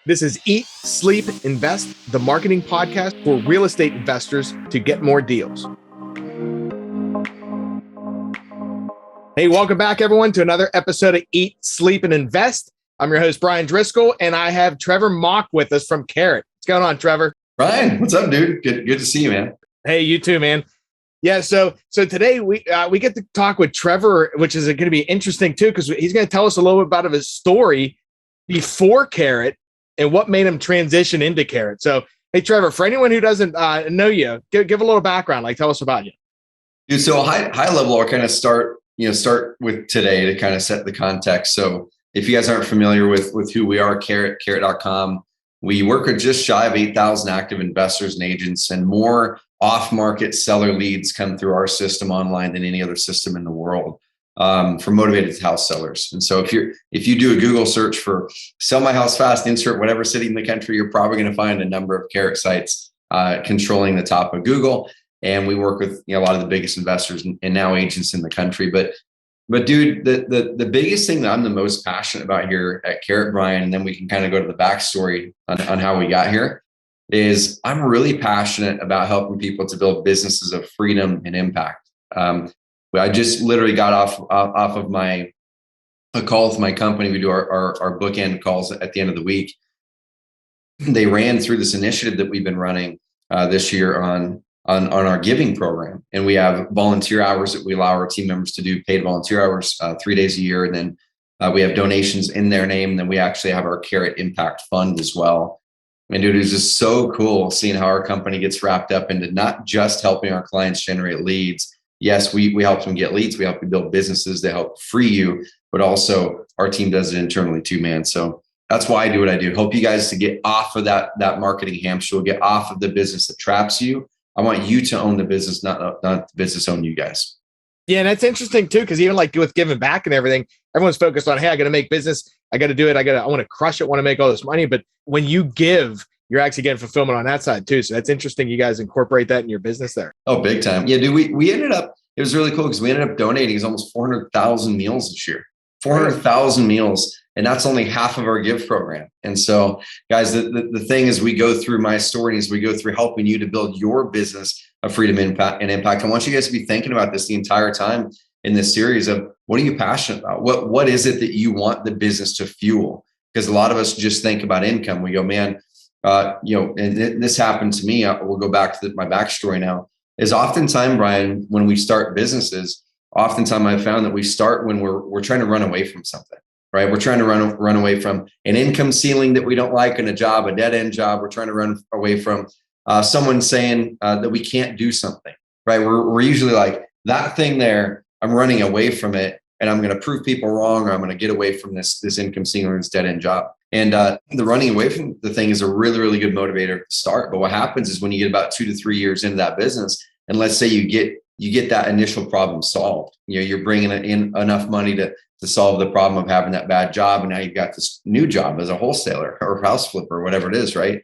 This is Eat, Sleep, Invest, the marketing podcast for real estate investors to get more deals. Hey, welcome back, everyone, to another episode of Eat, Sleep, and Invest. I'm your host, Brian Driscoll, and I have Trevor Mauch with us from Carrot. What's going on, Trevor? Brian, what's up, dude? Good to see you, man. Hey, you too, man. Yeah, so today we get to talk with Trevor, which is going to be interesting too, because he's going to tell us a little bit about his story before Carrot and what made him transition into Carrot. So, hey, Trevor, for anyone who doesn't know you, give a little background. Like, tell us about you. Dude, so high level, I'll kind of start with today to kind of set the context. So, if you guys aren't familiar with who we are, Carrot.com, we work with just shy of 8,000 active investors and agents, and more off-market seller leads come through our system online than any other system in the world for motivated house sellers. And so if you do a Google search for sell my house fast, insert whatever city in the country, you're probably going to find a number of Carrot sites controlling the top of Google. And we work with a lot of the biggest investors and now agents in the country. But dude, the biggest thing that I'm the most passionate about here at Carrot, Brian, and then we can kind of go to the backstory on how we got here, is I'm really passionate about helping people to build businesses of freedom and impact. I just literally got off of a call with my company. We do our bookend calls at the end of the week. They ran through this initiative that we've been running this year on our giving program. And we have volunteer hours that we allow our team members to do, paid volunteer hours 3 days a year. And then we have donations in their name. And then we actually have our Carrot Impact Fund as well. And dude, it's just so cool seeing how our company gets wrapped up into not just helping our clients generate leads. Yes, we help them get leads. We help you build businesses that help free you, but also our team does it internally too, man. So that's why I do what I do. Help you guys to get off of that marketing hamster, get off of the business that traps you. I want you to own the business, not the business own you guys. Yeah, and that's interesting too, because even like with giving back and everything, everyone's focused on, hey, I got to make business. I got to do it. I want to crush it. Want to make all this money. But when you give, you're actually getting fulfillment on that side too. So that's interesting. You guys incorporate that in your business there. Oh, big time. Yeah, dude, we ended up, it was really cool because we ended up donating almost 400,000 meals this year, 400,000 meals. And that's only half of our give program. And so guys, the thing is, we go through my story as we go through helping you to build your business of freedom, impact, and impact. I want you guys to be thinking about this the entire time in this series of what are you passionate about? What is it that you want the business to fuel? Because a lot of us just think about income. We go, man, and this happened to me. We'll go back to my backstory now. Is oftentimes, Brian, when we start businesses, oftentimes I've found that we start when we're trying to run away from something, right? We're trying to run away from an income ceiling that we don't like in a job, a dead end job. We're trying to run away from someone saying that we can't do something, right? We're usually like, that thing there, I'm running away from it, and I'm going to prove people wrong, or I'm going to get away from this income ceiling, this dead end job. And the running away from the thing is a really, really good motivator to start. But what happens is when you get about 2 to 3 years into that business, and let's say you get that initial problem solved, you're bringing in enough money to solve the problem of having that bad job. And now you've got this new job as a wholesaler or house flipper or whatever it is, right?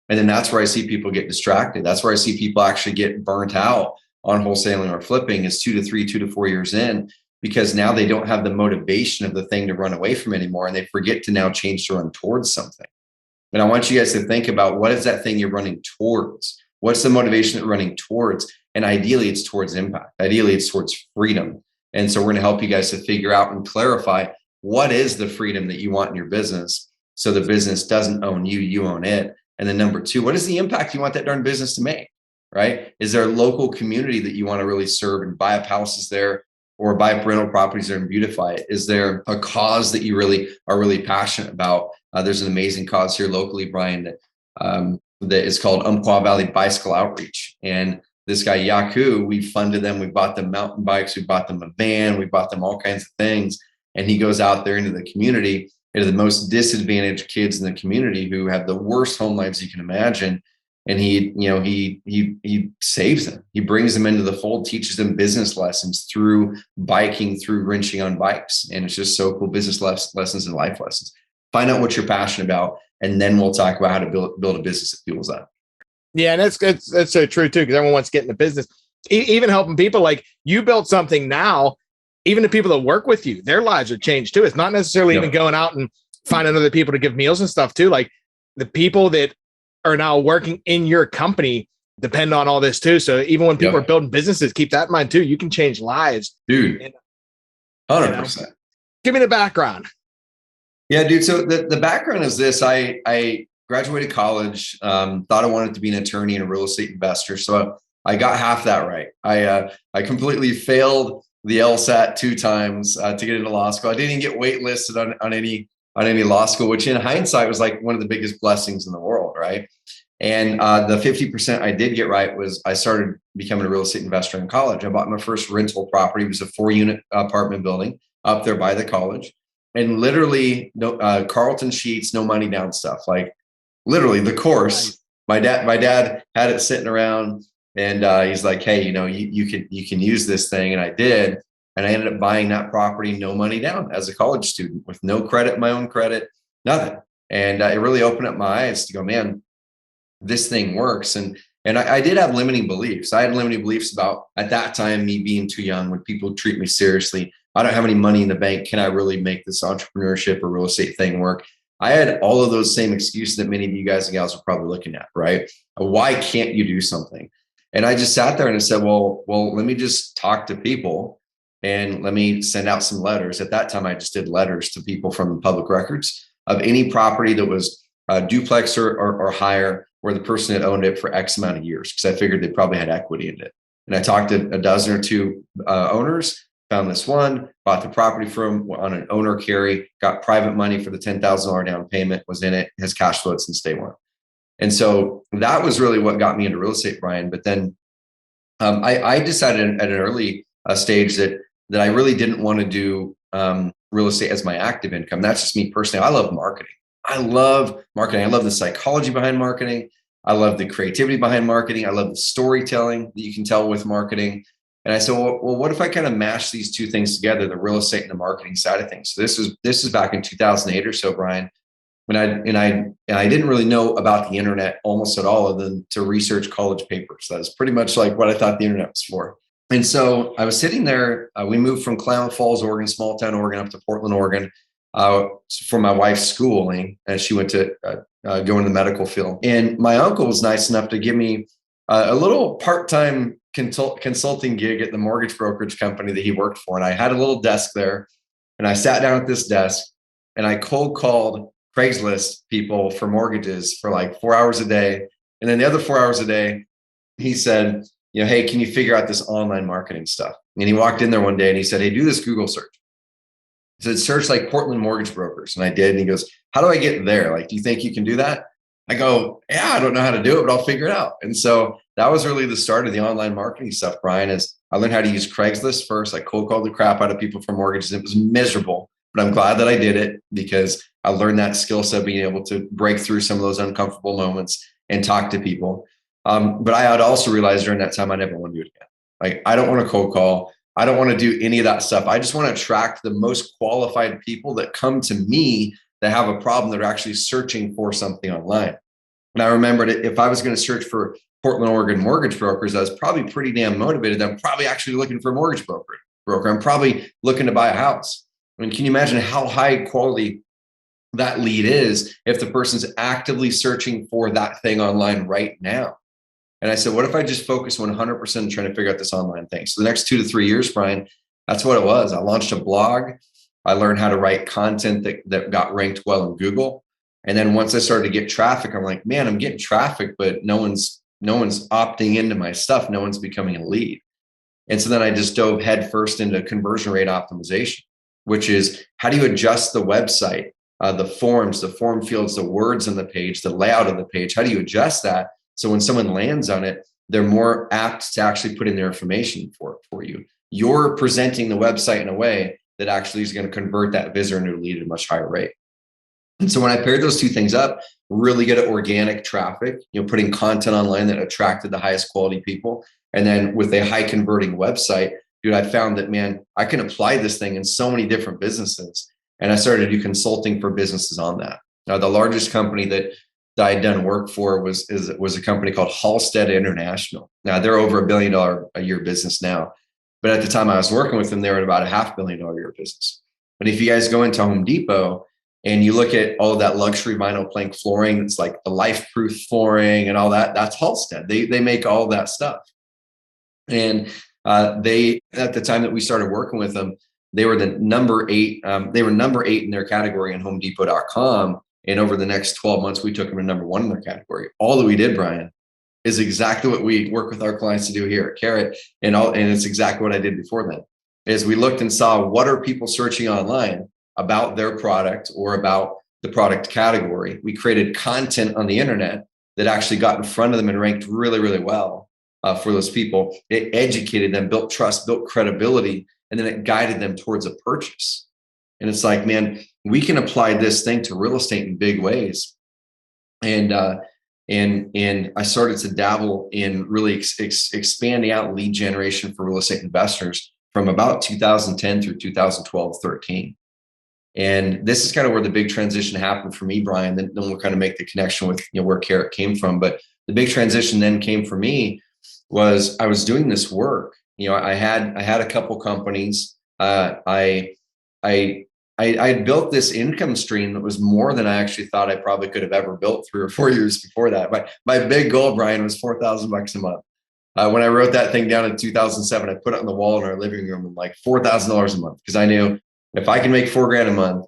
And then that's where I see people get distracted. That's where I see people actually get burnt out on wholesaling or flipping is 2 to 4 years in, because now they don't have the motivation of the thing to run away from anymore. And they forget to now change to run towards something. And I want you guys to think about, what is that thing you're running towards? What's the motivation that you're running towards? And ideally it's towards impact. Ideally it's towards freedom. And so we're going to help you guys to figure out and clarify, what is the freedom that you want in your business? So the business doesn't own you, you own it. And then number 2, what is the impact you want that darn business to make, right? Is there a local community that you want to really serve and buy up houses there, or buy up rental properties there and beautify it? Is there a cause that you really are really passionate about? There's an amazing cause here locally, Brian, that is called Umpqua Valley Bicycle Outreach. And this guy, Yaku, we funded them. We bought them mountain bikes. We bought them a van. We bought them all kinds of things. And he goes out there into the community, into the most disadvantaged kids in the community who have the worst home lives you can imagine. And he saves them. He brings them into the fold, teaches them business lessons through biking, through wrenching on bikes. And it's just so cool. Business lessons and life lessons. Find out what you're passionate about, and then we'll talk about how to build a business that fuels that. Yeah, and that's so true too, because everyone wants to get into business. Even helping people, like you built something now, even the people that work with you, their lives are changed too. It's not necessarily even going out and finding other people to give meals and stuff too. Like the people that are now working in your company depend on all this too. So even when people are building businesses, keep that in mind too. You can change lives. Dude, 100%. Give me the background. Yeah, dude. So the background is this. I graduated college, thought I wanted to be an attorney and a real estate investor. So I got half that right. I completely failed the LSAT 2 times to get into law school. I didn't get waitlisted on any law school, which in hindsight was like one of the biggest blessings in the world, right? And the 50% I did get right was I started becoming a real estate investor in college. I bought my first rental property. It was a 4-unit apartment building up there by the college. And literally, no Carlton sheets, no money down stuff. Like literally the course. My dad had it sitting around, and he's like, "Hey, you can use this thing," and I did. And I ended up buying that property, no money down, as a college student with no credit, my own credit, nothing. And it really opened up my eyes to go, man, this thing works. And I did have limiting beliefs. I had limiting beliefs about, at that time, me being too young. Would people treat me seriously? I don't have any money in the bank. Can I really make this entrepreneurship or real estate thing work? I had all of those same excuses that many of you guys and gals are probably looking at, right? Why can't you do something? And I just sat there and I said, well, let me just talk to people and let me send out some letters. At that time, I just did letters to people from the public records of any property that was duplex or higher, where the person had owned it for X amount of years, because I figured they probably had equity in it. And I talked to a dozen or two owners, found this one, bought the property from on an owner carry, got private money for the $10,000 down payment, was in it, has cash flow since day one. And so that was really what got me into real estate, Brian. But then I decided at an early stage that I really didn't want to do real estate as my active income. That's just me personally. I love marketing. I love marketing. I love the psychology behind marketing. I love the creativity behind marketing. I love the storytelling that you can tell with marketing. And I said, well, what if I kind of mash these two things together, the real estate and the marketing side of things? So this is back in 2008 or so, Brian. When I didn't really know about the internet almost at all, other than to research college papers. That was pretty much like what I thought the internet was for. And so I was sitting there. We moved from Klamath Falls, Oregon, small town Oregon, up to Portland, Oregon, for my wife's schooling, and she went to go into the medical field. And my uncle was nice enough to give me a little part-time consulting gig at the mortgage brokerage company that he worked for. And I had a little desk there, and I sat down at this desk and I cold called Craigslist people for mortgages for like 4 hours a day. And then the other 4 hours a day, he said, hey, can you figure out this online marketing stuff? And he walked in there one day and he said, hey, do this Google search. He said, search like Portland mortgage brokers. And I did. And he goes, how do I get there? Like, do you think you can do that? I go, yeah, I don't know how to do it, but I'll figure it out. And so that was really the start of the online marketing stuff, Brian, is I learned how to use Craigslist first. I cold called the crap out of people for mortgages. It was miserable, but I'm glad that I did it because I learned that skill set, being able to break through some of those uncomfortable moments and talk to people. But I had also realized during that time, I never want to do it again. Like, I don't want to cold call. I don't want to do any of that stuff. I just want to attract the most qualified people that come to me that have a problem, that are actually searching for something online. And I remembered, if I was going to search for Portland, Oregon mortgage brokers, I was probably pretty damn motivated. I'm probably actually looking for a mortgage broker. I'm probably looking to buy a house. I mean, can you imagine how high quality that lead is if the person's actively searching for that thing online right now? And I said, what if I just focus 100% on trying to figure out this online thing? So the next 2 to 3 years, Brian, that's what it was. I launched a blog. I learned how to write content that got ranked well in Google. And then once I started to get traffic, I'm like, man, I'm getting traffic, but no one's opting into my stuff. No one's becoming a lead. And so then I just dove headfirst into conversion rate optimization, which is, how do you adjust the website, the forms, the form fields, the words on the page, the layout of the page? How do you adjust that so when someone lands on it, they're more apt to actually put in their information for you? You're presenting the website in a way that actually is going to convert that visitor into a lead at a much higher rate. And so when I paired those two things up, really good at organic traffic, putting content online that attracted the highest quality people, and then with a high converting website, dude, I found that, man, I can apply this thing in so many different businesses. And I started to do consulting for businesses on that. Now, the largest company that I had done work for was a company called Halstead International. Now, they're over $1 billion a year business now. But at the time I was working with them, they were at about a $500 million a year business. But if you guys go into Home Depot, And you look at all of that luxury vinyl plank flooring, it's like the life-proof flooring and all that. That's Halstead. They make all that stuff. And they, at the time that we started working with them, they were the number 8. They were number 8 in their category on HomeDepot.com. And over the next 12 months, we took them to number 1 in their category. All that we did, Brian, is exactly what we work with our clients to do here at Carrot. And it's exactly what I did before then, is we looked and saw what are people searching online about their product or about the product category. We created content on the internet that actually got in front of them and ranked really, really well for those people. It educated them, built trust, built credibility, and then it guided them towards a purchase. And it's like, man, we can apply this thing to real estate in big ways. And I started to dabble in really expanding out lead generation for real estate investors from about 2010 through 2012, 13. And this is kind of where the big transition happened for me, Brian. Then we'll kind of make the connection with where Carrot came from. But the big transition then came for me was I was doing this work. I had a couple companies. I had built this income stream that was more than I actually thought I probably could have ever built 3 or 4 years before that. But my big goal, Brian, was $4,000 a month. When I wrote that thing down in 2007, I put it on the wall in our living room, and like $4,000 a month, because I knew if I can make $4,000 a month,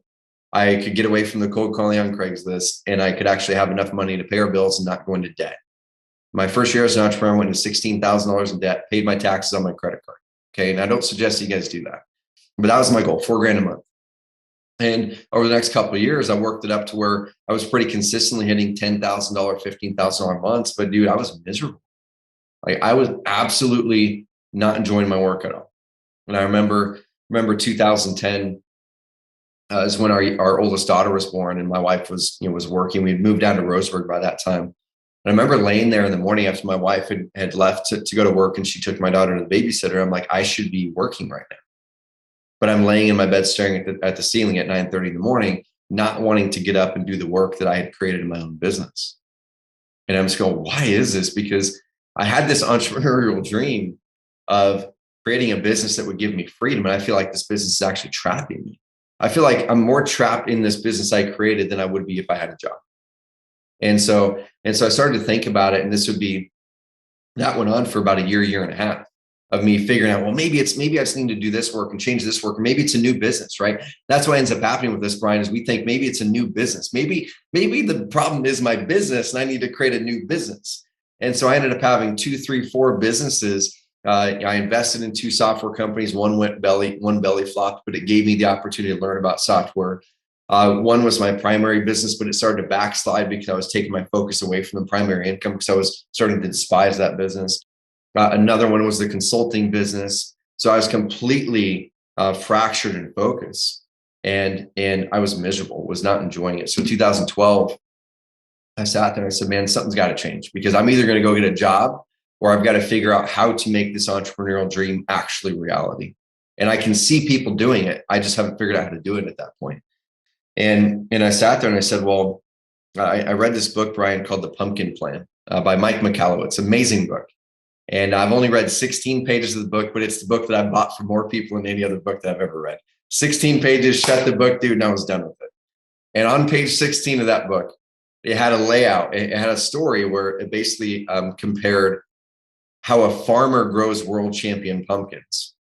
I could get away from the cold calling on Craigslist, and I could actually have enough money to pay our bills and not go into debt. My first year as an entrepreneur, I went to $16,000 in debt, paid my taxes on my credit card. Okay. And I don't suggest you guys do that, but that was my goal, $4,000 a month. And over the next couple of years, I worked it up to where I was pretty consistently hitting $10,000, $15,000 months. But dude, I was miserable. Like, I was absolutely not enjoying my work at all. And I remember 2010 is when our oldest daughter was born, and my wife was working. We had moved down to Roseburg by that time. And I remember laying there in the morning after my wife had left to go to work, and she took my daughter to the babysitter. I'm like, I should be working right now. But I'm laying in my bed staring at the ceiling at 9:30 in the morning, not wanting to get up and do the work that I had created in my own business. And I'm just going, why is this? Because I had this entrepreneurial dream of creating a business that would give me freedom. And I feel like this business is actually trapping me. I feel like I'm more trapped in this business I created than I would be if I had a job. And so I started to think about it. And that went on for about a year and a half of me figuring out, well, maybe I just need to do this work and change this work. Or maybe it's a new business, right? That's what ends up happening with this, Brian, is we think maybe it's a new business. Maybe the problem is my business and I need to create a new business. And so I ended up having 2, 3, 4 businesses. I invested in 2 software companies. One went belly, one belly flopped, but it gave me the opportunity to learn about software. One was my primary business, but it started to backslide because I was taking my focus away from the primary income because I was starting to despise that business. Another one was the consulting business. So I was completely fractured in focus, and I was miserable, was not enjoying it. So in 2012, I sat there and I said, man, something's got to change, because I'm either going to go get a job or I've got to figure out how to make this entrepreneurial dream actually reality. And I can see people doing it. I just haven't figured out how to do it at that point. And I sat there and I said, well, I read this book, Brian, called The Pumpkin Plan by Mike Michalowicz. It's an amazing book. And I've only read 16 pages of the book, but it's the book that I bought for more people than any other book that I've ever read. 16 pages, shut the book, dude, and I was done with it. And on page 16 of that book, it had a layout. It had a story where it basically compared how a farmer grows world champion pumpkins.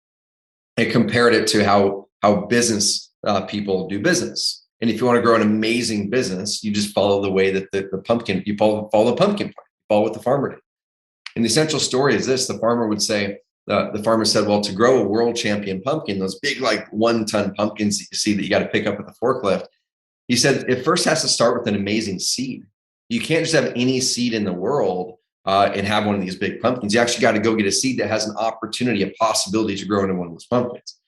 It compared it to how business people do business. And if you want to grow an amazing business, you just follow the way that the pumpkin, you follow the pumpkin plan, you follow what the farmer did. And the essential story is this: the farmer would say, the farmer said, well, to grow a world champion pumpkin, those big, like 1-ton pumpkins that you see that you got to pick up with the forklift, he said, it first has to start with an amazing seed. You can't just have any seed in the world and have one of these big pumpkins. You actually got to go get a seed that has an opportunity, a possibility to grow into one of those pumpkins.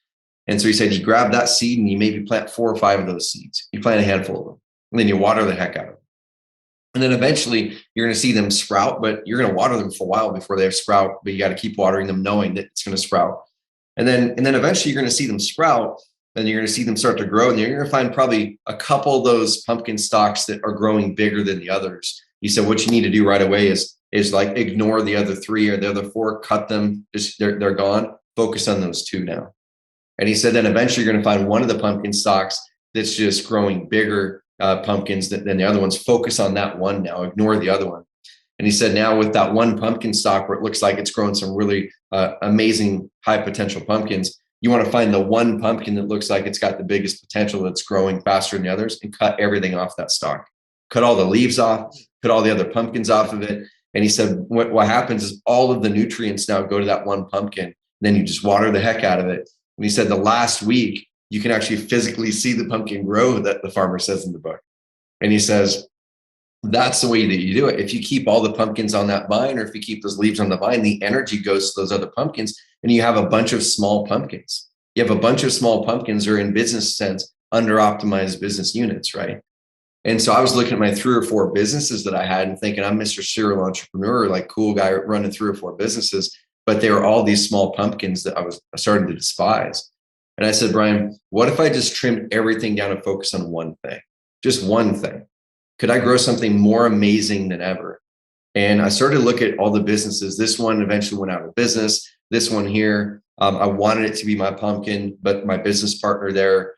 And so he said, you grab that seed and you maybe plant 4 or 5 of those seeds. You plant a handful of them, and then you water the heck out of them. And then eventually you're going to see them sprout, but you're going to water them for a while before they sprout, but you got to keep watering them knowing that it's going to sprout. And then eventually you're going to see them sprout, and you're going to see them start to grow. And you're going to find probably a couple of those pumpkin stalks that are growing bigger than the others. He said, what you need to do right away is like ignore the other 3 or the other 4, cut them, just they're gone. Focus on those 2 now. And he said, then eventually you're going to find one of the pumpkin stalks that's just growing bigger pumpkins than the other ones. Focus on that one now, ignore the other one. And he said, now with that one pumpkin stock where it looks like it's growing some really amazing high potential pumpkins, you want to find the one pumpkin that looks like it's got the biggest potential, that's growing faster than the others, and cut everything off that stock. Cut all the leaves off, cut all the other pumpkins off of it. And he said, what happens is all of the nutrients now go to that one pumpkin. Then you just water the heck out of it. And he said the last week, you can actually physically see the pumpkin grow, that the farmer says in the book. And he says, that's the way that you do it. If you keep all the pumpkins on that vine, or if you keep those leaves on the vine, the energy goes to those other pumpkins, and you have a bunch of small pumpkins. You have a bunch of small pumpkins, or in business sense, under optimized business units, right? And so I was looking at my 3 or 4 businesses that I had and thinking, I'm Mr. Serial Entrepreneur, like cool guy running 3 or 4 businesses, but they were all these small pumpkins that I was starting to despise. And I said, Brian, what if I just trimmed everything down and focus on one thing, just one thing? Could I grow something more amazing than ever? And I started to look at all the businesses. This one eventually went out of business. This one here, I wanted it to be my pumpkin, but my business partner there,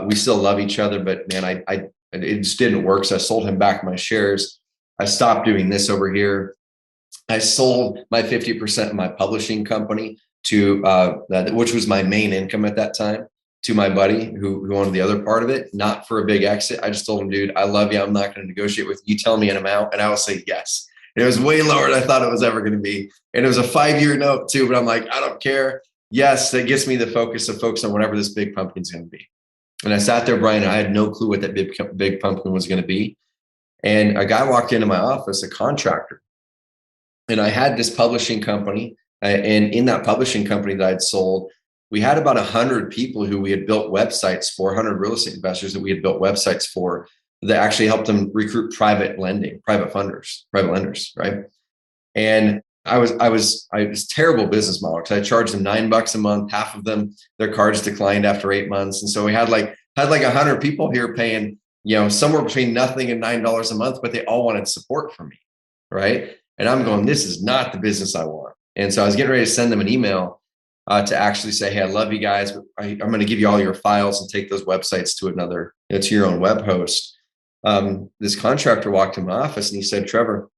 we still love each other, but man, it just didn't work. So I sold him back my shares. I stopped doing this over here. I sold my 50% of my publishing company to which was my main income at that time, to my buddy who owned the other part of it, not for a big exit. I just told him, dude, I love you. I'm not going to negotiate with you. Tell me an amount and I will say yes. And it was way lower than I thought it was ever going to be. And it was a 5-year note too, but I'm like, I don't care. Yes, that gets me the focus on whatever this big pumpkin's going to be. And I sat there, Brian, I had no clue what that big pumpkin was going to be. And a guy walked into my office, a contractor. And I had this publishing company. And in that publishing company that I'd sold, we had about 100 people who we had built websites for, 100 real estate investors that we had built websites for, that actually helped them recruit private lenders, right? And I was terrible business model, because I charged them $9 a month. Half of them, their cards declined after 8 months. And so we had like 100 people here paying, somewhere between nothing and $9 a month, but they all wanted support from me. Right. And I'm going, this is not the business I want. And so I was getting ready to send them an email to actually say, hey, I love you guys, but I'm going to give you all your files and take those websites to your own web host. This contractor walked in my office and he said, Trevor,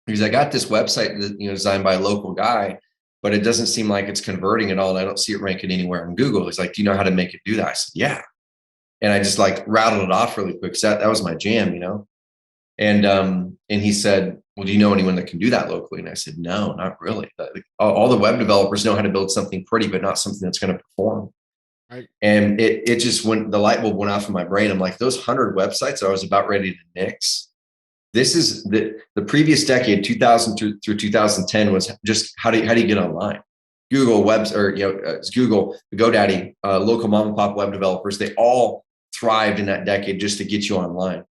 because I got this website that, designed by a local guy, but it doesn't seem like it's converting at all. And I don't see it ranking anywhere on Google. He's like, do you know how to make it do that? I said, yeah. And I just like rattled it off really quick. So that was my jam, And he said, well, do you know anyone that can do that locally? And I said, no, not really. All the web developers know how to build something pretty, but not something that's going to perform. Right. And it just went, the light bulb went off in my brain. I'm like, those 100 websites I was about ready to nix. This is the previous decade, 2000 through 2010, was just how do you get online? Google Google, GoDaddy, local mom and pop web developers, they all thrived in that decade just to get you online.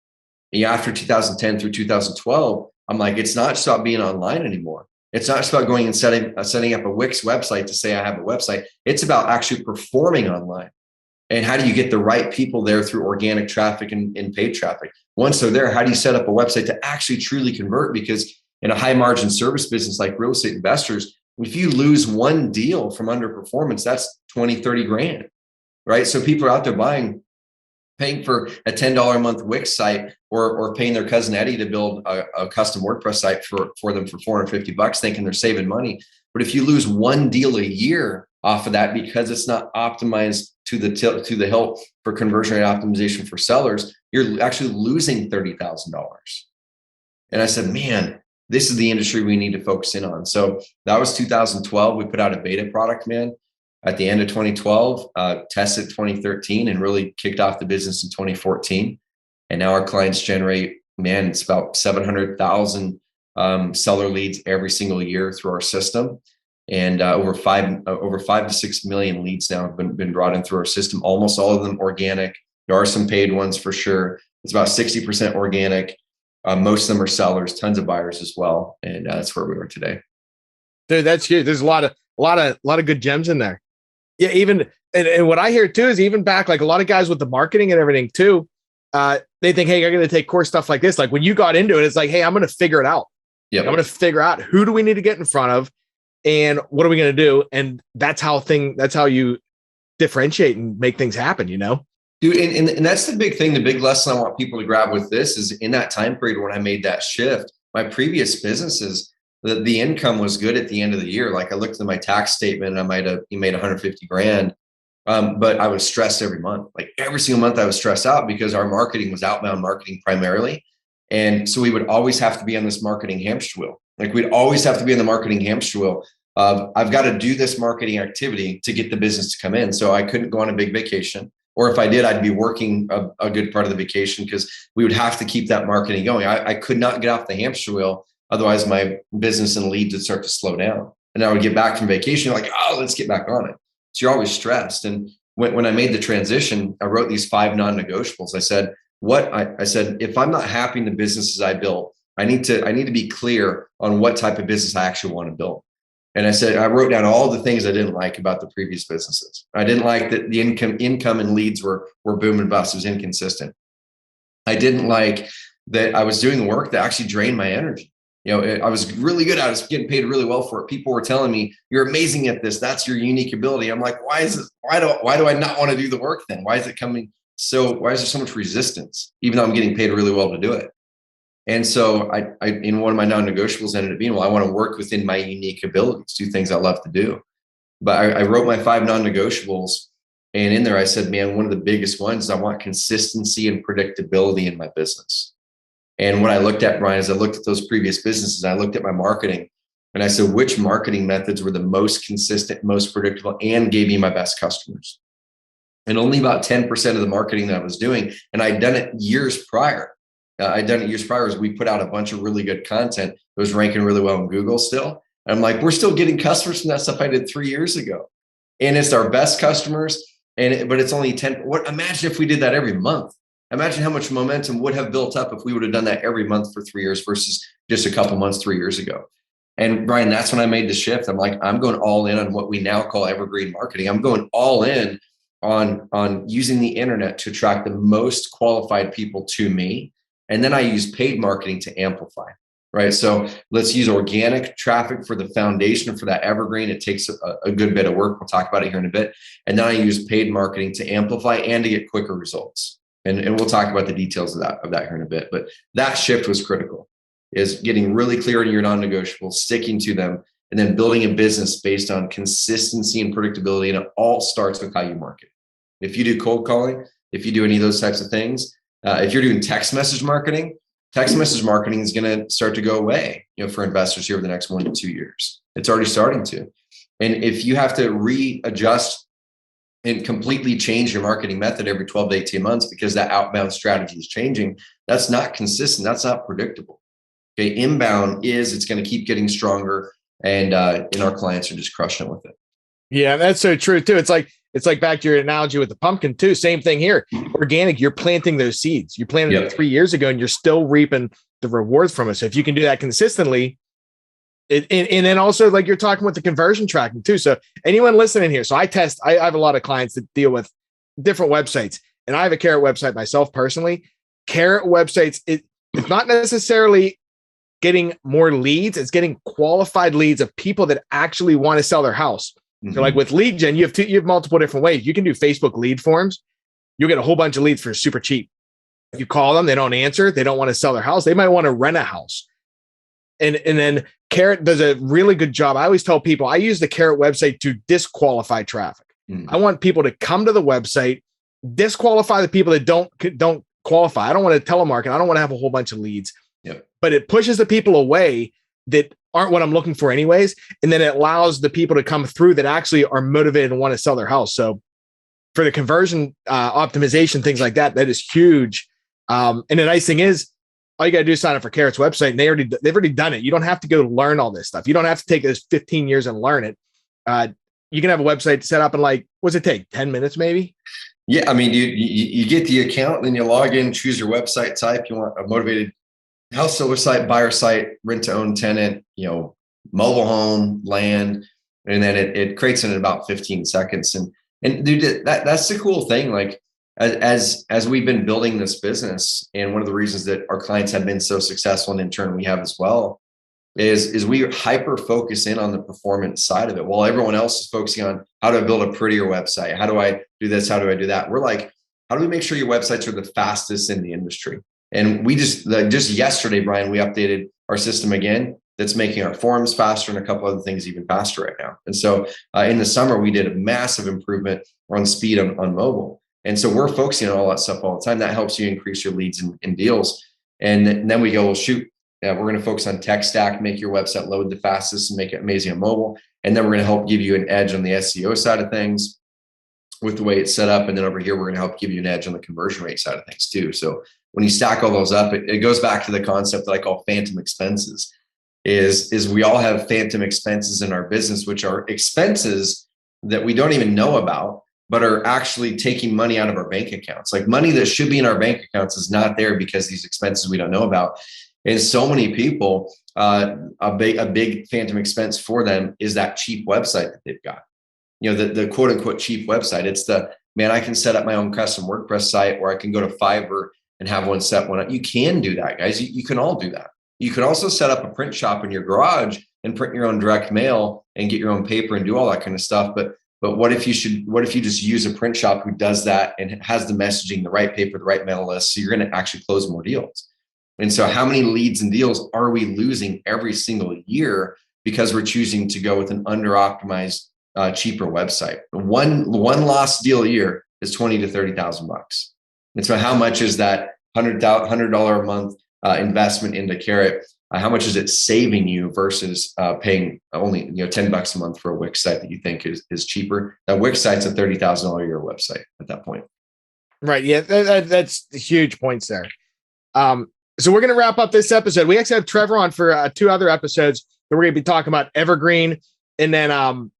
And after 2010 through 2012, I'm like, it's not just about being online anymore. It's not just about going and setting up a Wix website to say I have a website. It's about actually performing online. And how do you get the right people there through organic traffic and paid traffic? Once they're there, how do you set up a website to actually truly convert? Because in a high margin service business like real estate investors, if you lose one deal from underperformance, that's 20, 30 grand, right? So people are out there paying for a $10 a month Wix site or paying their cousin Eddie to build a custom WordPress site for them for $450, thinking they're saving money. But if you lose one deal a year off of that because it's not optimized to the hilt for conversion rate optimization for sellers, you're actually losing $30,000. And I said, man, this is the industry we need to focus in on. So that was 2012. We put out a beta product, man, at the end of 2012, tested 2013, and really kicked off the business in 2014. And now our clients generate, man, it's about 700,000 seller leads every single year through our system. And over 5 to 6 million leads now have been brought in through our system. Almost all of them organic. There are some paid ones for sure. It's about 60% organic. Most of them are sellers, tons of buyers as well. And that's where we are today. Dude, that's huge. There's a lot of good gems in there. Yeah, even and what I hear too is even back, like a lot of guys with the marketing and everything too, they think, hey, I'm going to take course stuff like this. Like when you got into it, it's like, hey, I'm going to figure it out. Yeah, I'm going to figure out who do we need to get in front of, and what are we going to do? And that's how you differentiate and make things happen. Dude, and that's the big thing. The big lesson I want people to grab with this is in that time period when I made that shift, my previous businesses, the income was good at the end of the year. Like I looked at my tax statement and you made 150 grand. But I was stressed every month. Like every single month I was stressed out because our marketing was outbound marketing primarily. And so we would always have to be on this marketing hamster wheel. Like we'd always have to be in the marketing hamster wheel of I've got to do this marketing activity to get the business to come in. So I couldn't go on a big vacation. Or if I did, I'd be working a good part of the vacation because we would have to keep that marketing going. I could not get off the hamster wheel. Otherwise, my business and leads would start to slow down. And I would get back from vacation, like, oh, let's get back on it. So you're always stressed. And when I made the transition, I wrote these 5 non-negotiables. I said, if I'm not happy in the businesses I built, I need to be clear on what type of business I actually want to build. And I wrote down all the things I didn't like about the previous businesses. I didn't like that the income and leads were boom and bust. It was inconsistent. I didn't like that I was doing work that actually drained my energy. I was really good at it. I was getting paid really well for it. People were telling me, you're amazing at this. That's your unique ability. I'm like, why do I not want to do the work then? Why is it coming? Why is there so much resistance, even though I'm getting paid really well to do it? And so I in one of my non-negotiables ended up being, well, I want to work within my unique abilities, do things I love to do. But I wrote my 5 non-negotiables. And in there, I said, man, one of the biggest ones is I want consistency and predictability in my business. And what I looked at, Brian, is I looked at those previous businesses, I looked at my marketing, and I said, which marketing methods were the most consistent, most predictable, and gave me my best customers? And only about 10% of the marketing that I was doing, and I'd done it years prior. As we put out a bunch of really good content that was ranking really well in Google still. And I'm like, we're still getting customers from that stuff I did 3 years ago. And it's our best customers, but it's only 10. Imagine if we did that every month. Imagine how much momentum would have built up if we would have done that every month for 3 years versus just a couple months 3 years ago. And Brian, that's when I made the shift. I'm like, I'm going all in on what we now call evergreen marketing. I'm going all in on using the internet to attract the most qualified people to me. And then I use paid marketing to amplify, right? So let's use organic traffic for the foundation for that evergreen. It takes a good bit of work. We'll talk about it here in a bit. And then I use paid marketing to amplify and to get quicker results. And we'll talk about the details of that here in a bit. But that shift was critical, is getting really clear on your non-negotiables, sticking to them, and then building a business based on consistency and predictability. And it all starts with how you market. If you do cold calling, if you do any of those types of things, if you're doing text message marketing is going to start to go away, for investors here over the next 1 to 2 years. It's already starting to. And if you have to readjust and completely change your marketing method every 12 to 18 months because that outbound strategy is changing, that's not consistent. That's not predictable. Okay. Inbound it's going to keep getting stronger, and our clients are just crushing it with it. Yeah, that's so true too. It's like back to your analogy with the pumpkin too. Same thing here. Organic, you're planting those seeds. You planted it 3 years ago and you're still reaping the rewards from it. So if you can do that consistently, and then also like you're talking with the conversion tracking too. So anyone listening here, so I have a lot of clients that deal with different websites, and I have a Carrot website myself personally. Carrot websites, it's not necessarily getting more leads. It's getting qualified leads of people that actually want to sell their house. Mm-hmm. So like with lead gen, you have multiple different ways. You can do Facebook lead forms. You'll get a whole bunch of leads for super cheap. You call them, they don't answer. They don't want to sell their house. They might want to rent a house. And then Carrot does a really good job. I always tell people I use the Carrot website to disqualify traffic. I want people to come to the website, disqualify the people that don't qualify. I don't want to telemarket. I don't want to have a whole bunch of leads. Yep. But it pushes the people away that aren't what I'm looking for anyways. And then it allows the people to come through that actually are motivated and want to sell their house. So for the conversion optimization, things like that, that is huge. And the nice thing is, all you got to do is sign up for Carrot's website, and they've already done it. You don't have to go learn all this stuff. You don't have to take those 15 years and learn it. You can have a website set up in what's it take? 10 minutes, maybe? Yeah. I mean, you get the account, then you log in, choose your website type. You want a motivated house seller site, buyer site, rent to own tenant, mobile home, land, and then it creates it in about 15 seconds. And dude, that's the cool thing. Like as we've been building this business, and one of the reasons that our clients have been so successful, and in turn we have as well, is we hyper focus in on the performance side of it, while everyone else is focusing on how do I build a prettier website, how do I do this, how do I do that. We're like, how do we make sure your websites are the fastest in the industry? And we just yesterday, Brian, we updated our system again. That's making our forms faster and a couple other things even faster right now. And so in the summer, we did a massive improvement on speed on mobile. And so we're focusing on all that stuff all the time. That helps you increase your leads and deals. And then we go, well, shoot, we're going to focus on tech stack, make your website load the fastest and make it amazing on mobile. And then we're going to help give you an edge on the SEO side of things with the way it's set up. And then over here, we're going to help give you an edge on the conversion rate side of things too. So when you stack all those up, it goes back to the concept that I call phantom expenses. Is we all have phantom expenses in our business, which are expenses that we don't even know about, but are actually taking money out of our bank accounts. Like money that should be in our bank accounts is not there because these expenses we don't know about. And so many people, a big phantom expense for them is that cheap website that they've got. You know, the quote unquote cheap website. It's the, man, I can set up my own custom WordPress site, or I can go to Fiverr and have one set one up. You can do that, guys. You can all do that. You could also set up a print shop in your garage and print your own direct mail and get your own paper and do all that kind of stuff. But what if you just use a print shop who does that and has the messaging, the right paper, the right mail list, so you're going to actually close more deals. And so how many leads and deals are we losing every single year because we're choosing to go with an under-optimized, cheaper website? One lost deal a year is $20,000 to $30,000. And so how much is that $100 a month investment into Carrot? How much is it saving you versus paying only $10 a month for a Wix site that you think is cheaper? That Wix site's a $30,000 a year website at that point. Right. Yeah, that's huge points there. So we're going to wrap up this episode. We actually have Trevor on for 2 other episodes that we're going to be talking about Evergreen, and then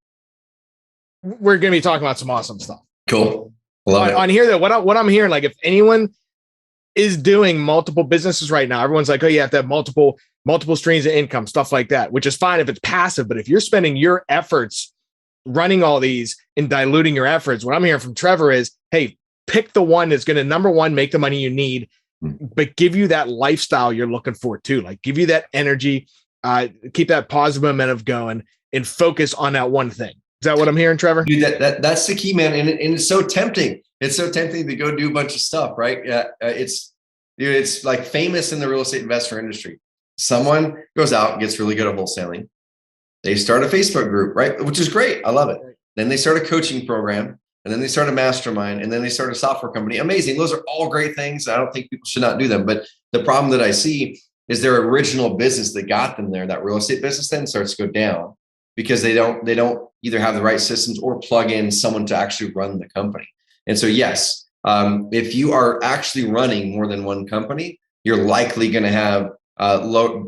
we're going to be talking about some awesome stuff. Cool. Love it. On here, though, what I'm hearing, like if anyone is doing multiple businesses right now, everyone's like, oh, you have to have multiple streams of income, stuff like that, which is fine if it's passive. But if you're spending your efforts running all these and diluting your efforts, what I'm hearing from Trevor is, hey, pick the one that's going to, number one, make the money you need, but give you that lifestyle you're looking for too. Like give you that energy, keep that positive momentum going, and focus on that one thing. Is that what I'm hearing, Trevor? Dude, that's the key, man. And it's so tempting. It's so tempting to go do a bunch of stuff, right? It's like famous in the real estate investor industry. Someone goes out and gets really good at wholesaling. They start a Facebook group, right? Which is great. I love it. Then they start a coaching program, and then they start a mastermind, and then they start a software company. Amazing. Those are all great things. I don't think people should not do them. But the problem that I see is their original business that got them there, that real estate business, then starts to go down because they don't either have the right systems or plug in someone to actually run the company. And so, yes, if you are actually running more than one company, you're likely going to have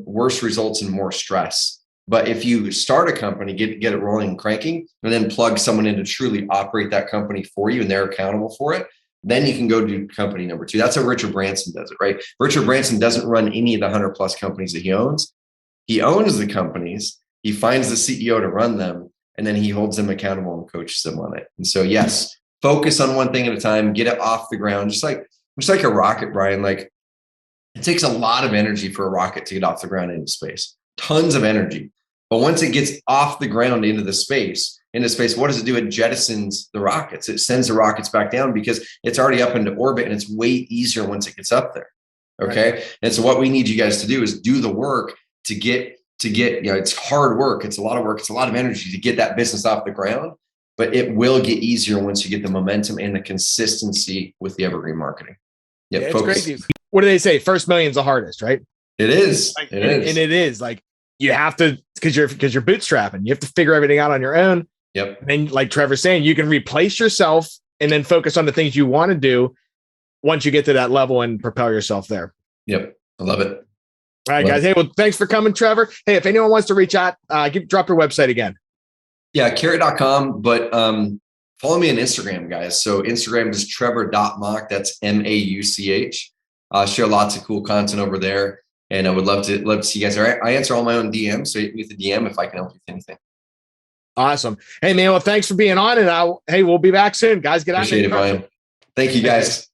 worse results and more stress. But if you start a company, get it rolling and cranking, and then plug someone in to truly operate that company for you and they're accountable for it, then you can go do company number 2. That's how Richard Branson does it, right? Richard Branson doesn't run any of the 100+ companies that he owns. He owns the companies. He finds the CEO to run them, and then he holds them accountable and coaches them on it. And so, yes, focus on one thing at a time, get it off the ground, just like a rocket, Brian. Like it takes a lot of energy for a rocket to get off the ground into space, tons of energy. But once it gets off the ground into space, what does it do? It jettisons the rockets. It sends the rockets back down because it's already up into orbit, and it's way easier once it gets up there. Okay. Right. And so what we need you guys to do is do the work to get, it's hard work. It's a lot of work. It's a lot of energy to get that business off the ground, but it will get easier once you get the momentum and the consistency with the evergreen marketing. Yeah, it's crazy. What do they say? First million's the hardest, right? It is. And it is like you have to, because you're bootstrapping. You have to figure everything out on your own. Yep. And like Trevor's saying, you can replace yourself and then focus on the things you want to do once you get to that level and propel yourself there. Yep. I love it. All right, guys. Hey, well, thanks for coming, Trevor. Hey, if anyone wants to reach out, drop your website again. Yeah, carrot.com, but follow me on Instagram, guys. So Instagram is trevor.mauch. That's MAUCH. Share lots of cool content over there. And I would love to see you guys. All right. I answer all my own DMs. So hit me with the DM if I can help you with anything. Awesome. Hey, man. Well, thanks for being on. And we'll be back soon. Guys, get out. Appreciate it, Brian. Thank you, guys.